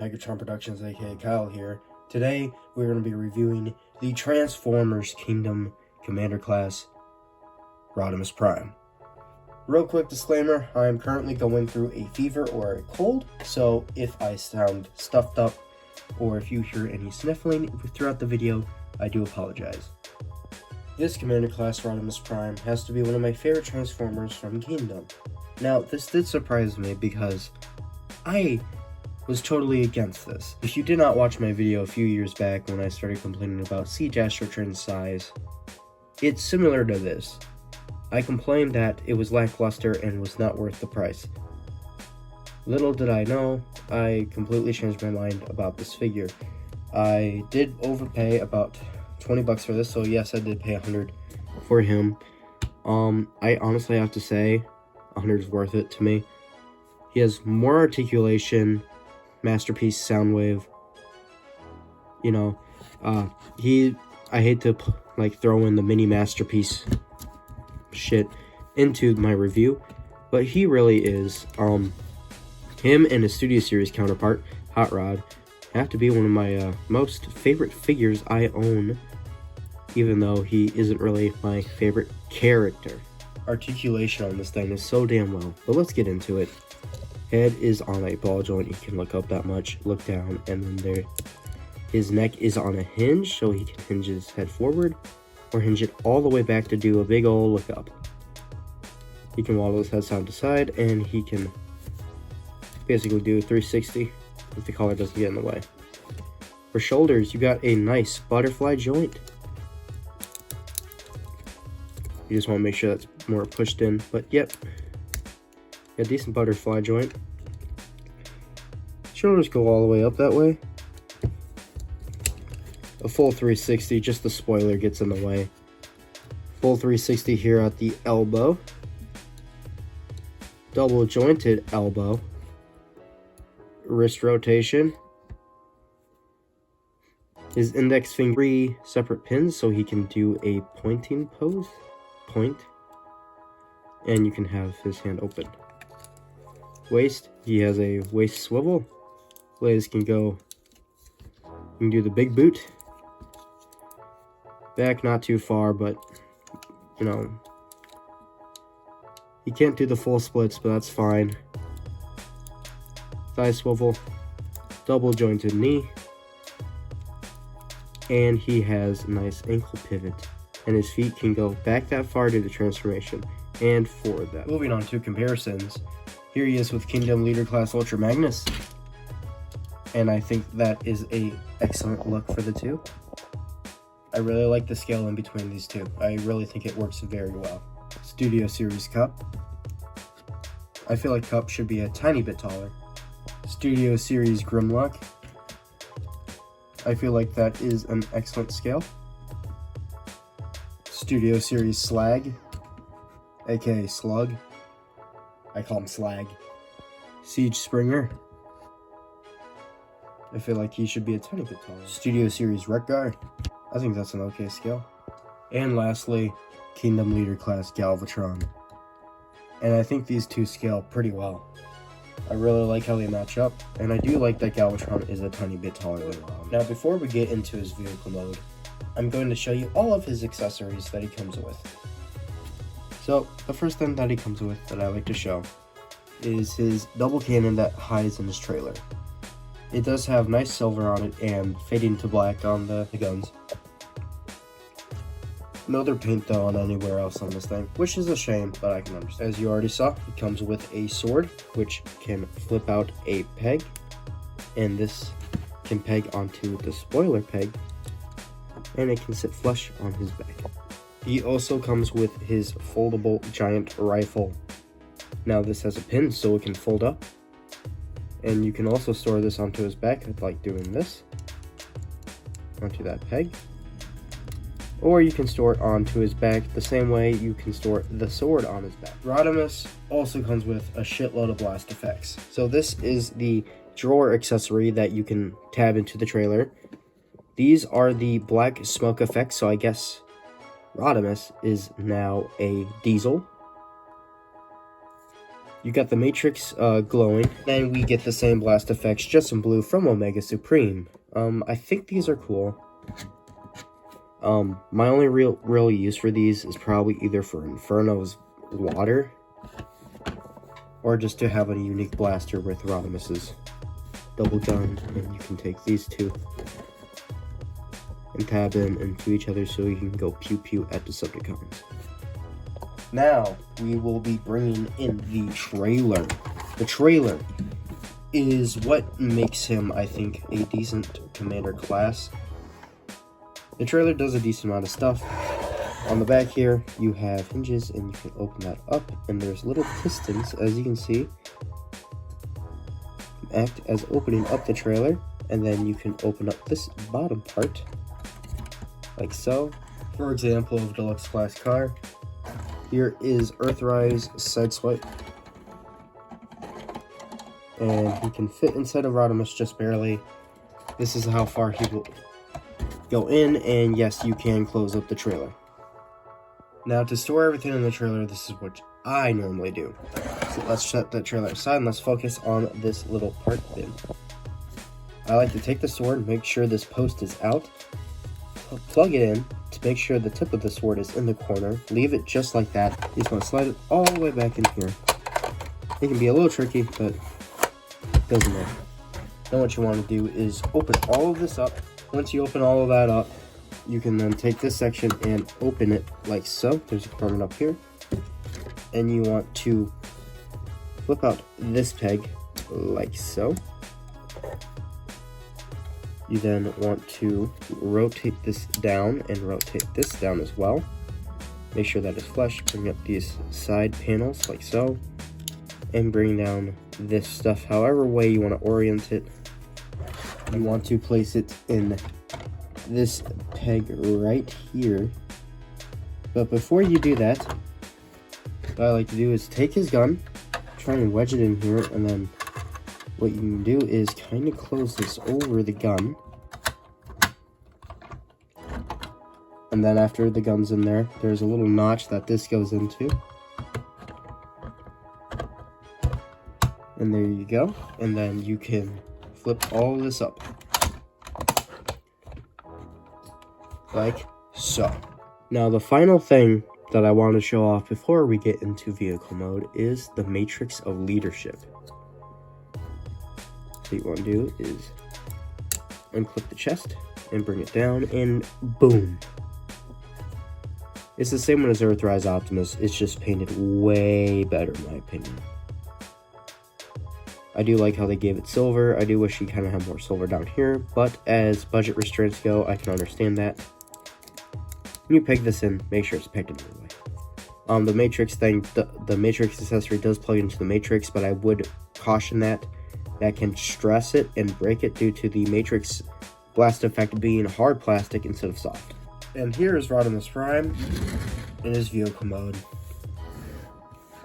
Tigertron Productions, aka Kyle here. Today, we're going to be reviewing the Transformers Kingdom Commander Class Rodimus Prime. Real quick disclaimer, I am currently going through a fever or a cold, so if I sound stuffed up or if you hear any sniffling throughout the video, I do apologize. This Commander Class Rodimus Prime has to be one of my favorite Transformers from Kingdom. Now, this did surprise me because I was totally against this. If you did not watch my video a few years back when I started complaining about Siege Astrotron's size, it's similar to this. I complained that it was lackluster and was not worth the price. Little did I know, I completely changed my mind about this figure. I did overpay about 20 bucks for this, so yes, I did pay 100 for him. I honestly have to say, 100 is worth it to me. He has more articulation, masterpiece Soundwave. You know, I hate to throw in the mini masterpiece shit into my review, but he really is. Him and his Studio Series counterpart, Hot Rod, have to be one of my most favorite figures I own, even though he isn't really my favorite character. Articulation on this thing is so damn well, but let's get into it. Head is on a ball joint, you can look up that much, look down, and then there, his neck is on a hinge, so he can hinge his head forward, or hinge it all the way back to do a big ol' look up. He can waddle his head side to side, and he can basically do a 360 if the collar doesn't get in the way. For shoulders, you got a nice butterfly joint. You just want to make sure that's more pushed in, but yep. A decent butterfly joint. Shoulders go all the way up that way. A full 360, just the spoiler gets in the way. Full 360 here at the elbow. Double jointed elbow. Wrist rotation. His index finger, 3 separate pins, so he can do a pointing pose. Point. And you can have his hand open. Waist, he has a waist swivel. Legs can go, you can do the big boot. Back not too far, but you know, he can't do the full splits, but that's fine. Thigh swivel, double jointed knee, and he has a nice ankle pivot, and his feet can go back that far to the transformation and forward that. Moving on to comparisons. Here he is with Kingdom Leader Class Ultra Magnus, and I think that is a excellent look for the two. I really like the scale in between these two. I really think it works very well. Studio Series Cup. I feel like Cup should be a tiny bit taller. Studio Series Grimlock. I feel like that is an excellent scale. Studio Series Slag, aka Slug. I call him Slag. Siege Springer. I feel like he should be a tiny bit taller. Studio Series Wreck-Gar. I think that's an okay scale. And lastly, Kingdom Leader Class Galvatron. And I think these two scale pretty well. I really like how they match up, and I do like that Galvatron is a tiny bit taller than Ron. Now, before we get into his vehicle mode, I'm going to show you all of his accessories that he comes with. So, the first thing that he comes with that I like to show is his double cannon that hides in his trailer. It does have nice silver on it and fading to black on the guns. No other paint though on anywhere else on this thing, which is a shame, but I can understand. As you already saw, it comes with a sword, which can flip out a peg, and this can peg onto the spoiler peg, and it can sit flush on his back. He also comes with his foldable giant rifle. Now this has a pin so it can fold up, and you can also store this onto his back, like doing this, onto that peg. Or you can store it onto his back the same way you can store the sword on his back. Rodimus also comes with a shitload of blast effects. So this is the drawer accessory that you can tab into the trailer. These are the black smoke effects, so I guess Rodimus is now a diesel. You got the Matrix glowing, and we get the same blast effects, just in blue, from Omega Supreme. I think these are cool. My only real use for these is probably either for Inferno's water, or just to have a unique blaster with Rodimus's double gun, and you can take these two and tab them into each other so you can go pew pew at Decepticons. Now, we will be bringing in the trailer. The trailer is what makes him, I think, a decent commander class. The trailer does a decent amount of stuff. On the back here, you have hinges, and you can open that up, and there's little pistons, as you can see, act as opening up the trailer, and then you can open up this bottom part, like so. For example, of deluxe class car, here is Earthrise Sideswipe, and he can fit inside of Rodimus just barely. This is how far he will go in, and yes, you can close up the trailer. Now, to store everything in the trailer, this is what I normally do. So let's set the trailer aside, and let's focus on this little part bin. I like to take the sword, make sure this post is out, plug it in to make sure the tip of the sword is in the corner, leave it just like that. You're just going to slide it all the way back in here. It can be a little tricky, but it doesn't matter. Then what you want to do is open all of this up. Once you open all of that up, you can then take this section and open it like so. There's a compartment up here. And you want to flip out this peg like so. You then want to rotate this down and rotate this down as well. Make sure that it's flush. Bring up these side panels like so. And bring down this stuff however way you want to orient it. You want to place it in this peg right here. But before you do that, what I like to do is take his gun, try and wedge it in here, and then what you can do is kind of close this over the gun. And then after the gun's in there, there's a little notch that this goes into. And there you go. And then you can flip all this up. Like so. Now the final thing that I want to show off before we get into vehicle mode is the Matrix of Leadership. So what you want to do is unclip the chest and bring it down, and boom. It's the same one as Earthrise Optimus, it's just painted way better in my opinion. I do like how they gave it silver. I do wish you kind of had more silver down here, but as budget restraints go, I can understand that. When you peg this in, make sure it's pegged in the way. The Matrix thing, the Matrix accessory does plug into the Matrix, but I would caution that can stress it and break it due to the Matrix blast effect being hard plastic instead of soft. And here is Rodimus Prime in his vehicle mode.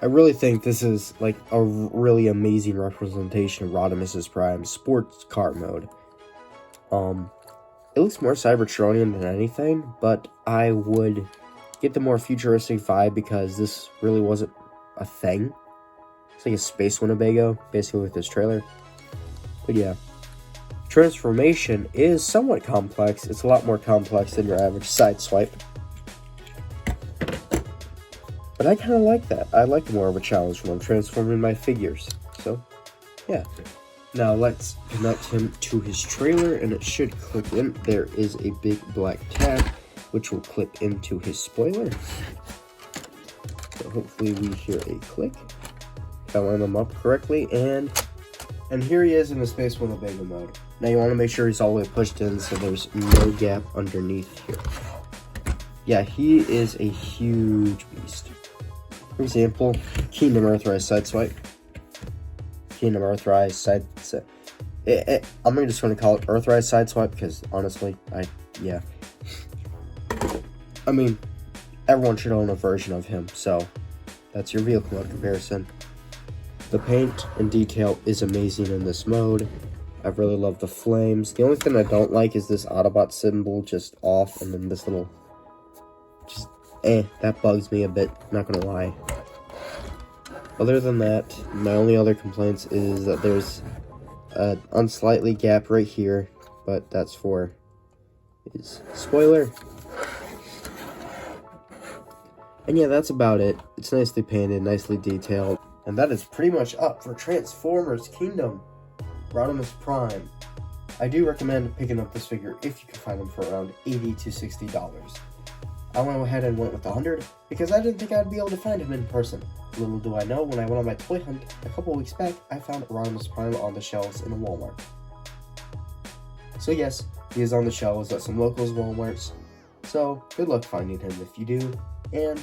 I really think this is like a really amazing representation of Rodimus's Prime sports car mode. It looks more Cybertronian than anything, but I would get the more futuristic vibe because this really wasn't a thing. It's like a space Winnebago, basically, with this trailer. But yeah, transformation is somewhat complex. It's a lot more complex than your average Sideswipe. But I kind of like that. I like more of a challenge when I'm transforming my figures. So, yeah. Now let's connect him to his trailer, and it should clip in. There is a big black tab, which will clip into his spoiler. So hopefully we hear a click. If I line them up correctly, and here he is in the Space Winnebago mode. Now you want to make sure he's all the way pushed in so there's no gap underneath here. Yeah, he is a huge beast. For example, Kingdom Earthrise Sideswipe. Kingdom Earthrise Sideswipe. I'm just going to call it Earthrise Sideswipe because honestly, yeah. I mean, everyone should own a version of him, so that's your vehicle mode comparison. The paint and detail is amazing in this mode. I really love the flames. The only thing I don't like is this Autobot symbol just off, and then this little, that bugs me a bit, not gonna lie. Other than that, my only other complaints is that there's an unsightly gap right here, but that's for his spoiler. And yeah, that's about it. It's nicely painted, nicely detailed. And that is pretty much up for Transformers Kingdom Rodimus Prime. I do recommend picking up this figure if you can find them for around $80 to $60. I went ahead and went with 100 because I didn't think I'd be able to find him in person. Little do I know, when I went on my toy hunt a couple weeks back, I found Rodimus Prime on the shelves in a Walmart. So yes, he is on the shelves at some locals Walmarts. So good luck finding him if you do, and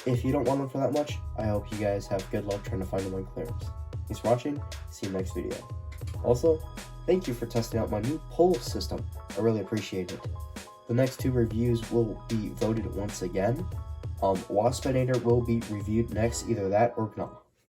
if you don't want him for that much, I hope you guys have good luck trying to find him on clearance. Thanks for watching, see you next video. Also, thank you for testing out my new poll system, I really appreciate it. The next 2 reviews will be voted once again. Waspinator will be reviewed next, either that or Gnaw.